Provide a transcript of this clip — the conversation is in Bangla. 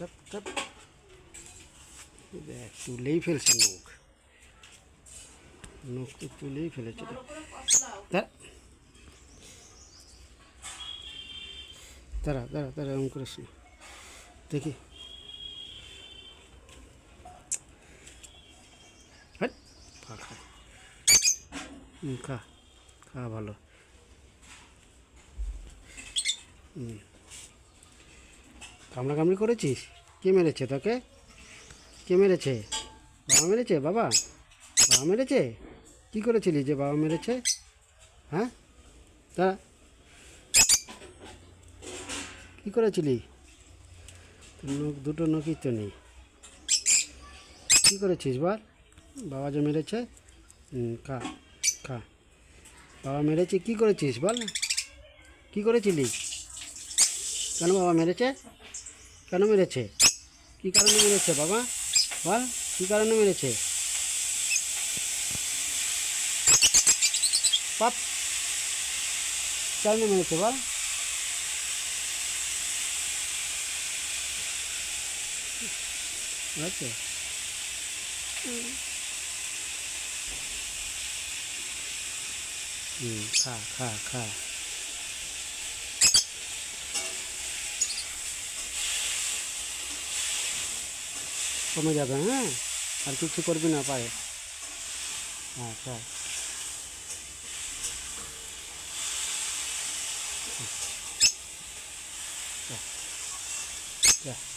চাপ চাপ। দেখ তুলেই ফেলছে নখ, নখ তো তুলেই ফেলেছে। দাঁড়া দাঁড়া দাঁড়া, এরকম করিস না, দেখি। খা খা, খা খা, ভালো। কামড়া কামড়ি করেছিস? কে মেরেছে তোকে? কে মেরেছে? বাবা মেরেছে? বাবা বাবা মেরেছে? কী করেছিলি যে বাবা মেরেছে? হ্যাঁ, তা কী করেছিলি? নখ দুটো নখই তো নেই, কী করেছিস বল? বাবা যে মেরেছে, খা খা। বাবা মেরেছে, কী করেছিস বল? কী করেছিলি? কেন বাবা মেরেছে? কেন মেরেছে? কী কারণে মেরেছে বাবা? বল, কী কারণে মেরেছে? পাপ, কারণে মেরেছে বল? আচ্ছা, খা খা খা। কমে যাবে, হ্যাঁ, আর কিছু করবি না পায়ে। হ্যাঁ, খা। যা, যা।